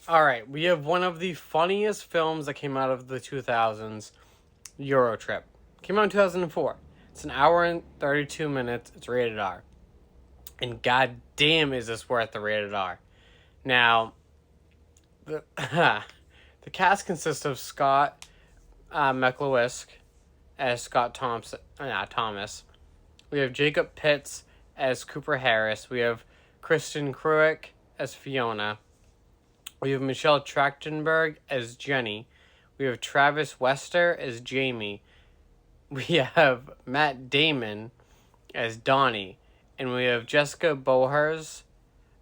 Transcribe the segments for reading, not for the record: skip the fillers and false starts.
All right, we have one of the funniest films that came out of the 2000s, Eurotrip. Came out in 2004. It's an hour and 32 minutes. It's rated R. And goddamn is this worth the rated R. Now, the, the cast consists of Scott McLewisk as Scott Thomas. We have Jacob Pitts as Cooper Harris. We have Kristen Kruick as Fiona. We have Michelle Trachtenberg as Jenny. We have Travis Wester as Jamie. We have Matt Damon as Donnie. And we have Jessica Bohers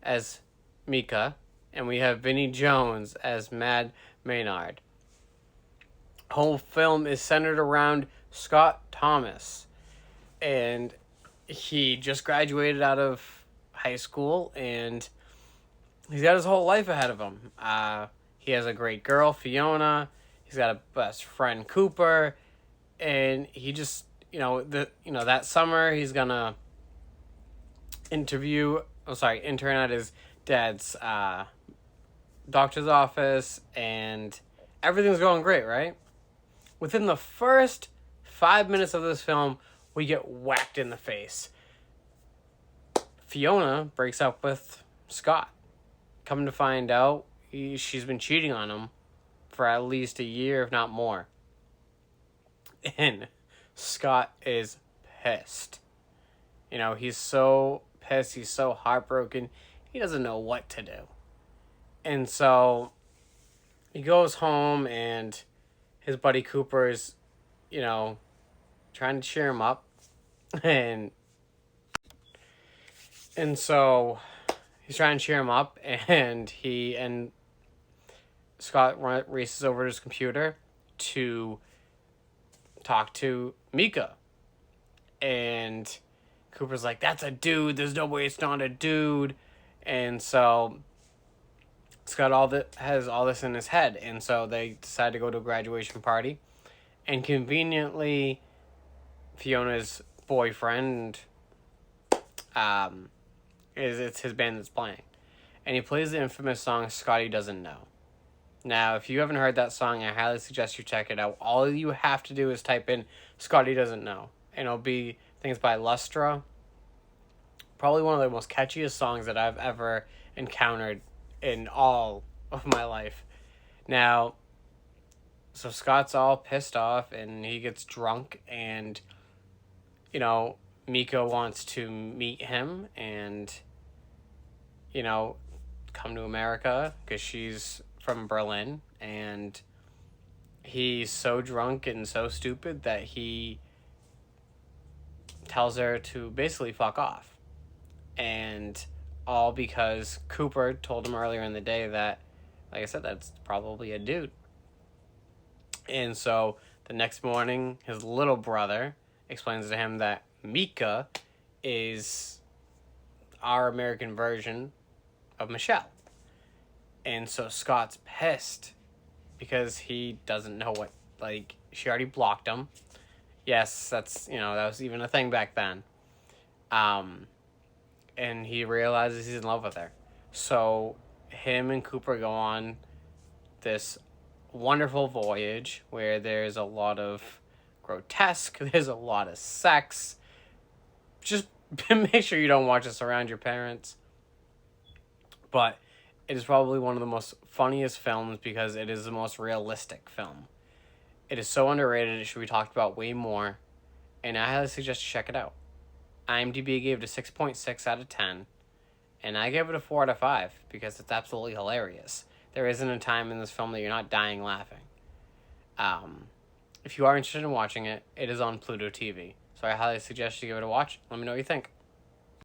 as Mika. And we have Vinnie Jones as Mad Maynard. Whole film is centered around Scott Thomas. And he just graduated out of high school and he's got his whole life ahead of him. He has a great girl, Fiona. He's got a best friend, Cooper, and he just, that summer he's gonna intern at his dad's doctor's office, and everything's going great, right? Within the first 5 minutes of this film, we get whacked in the face. Fiona breaks up with Scott. Come to find out, she's been cheating on him for at least a year, if not more. And Scott is pissed. He's so pissed. He's so heartbroken. He doesn't know what to do. And so he goes home and his buddy Cooper is, trying to cheer him up. And so he's trying to cheer him up, and Scott races over to his computer to talk to Mika. And Cooper's like, that's a dude. There's no way it's not a dude. And so Scott has all this in his head. And so they decide to go to a graduation party. And conveniently, Fiona's boyfriend, it's his band that's playing. And he plays the infamous song Scotty Doesn't Know. Now, if you haven't heard that song, I highly suggest you check it out. All you have to do is type in Scotty Doesn't Know. And it'll be things by Lustra. Probably one of the most catchiest songs that I've ever encountered in all of my life. Now, so Scott's all pissed off and he gets drunk and, Mika wants to meet him and, come to America because she's from Berlin, and he's so drunk and so stupid that he tells her to basically fuck off. And all because Cooper told him earlier in the day that, like I said, that's probably a dude. And so the next morning, his little brother explains to him that Mika is our American version of Michelle. And so Scott's pissed because he doesn't know she already blocked him. Yes, that's, that was even a thing back then. And he realizes he's in love with her. So him and Cooper go on this wonderful voyage where there's a lot of grotesque, there's a lot of sex. Just make sure you don't watch this around your parents. But it is probably one of the most funniest films because it is the most realistic film. It is so underrated, it should be talked about way more. And I highly suggest you check it out. IMDb gave it a 6.6 out of 10. And I gave it a 4 out of 5 because it's absolutely hilarious. There isn't a time in this film that you're not dying laughing. If you are interested in watching it, it is on Pluto TV. So I highly suggest you give it a watch. Let me know what you think.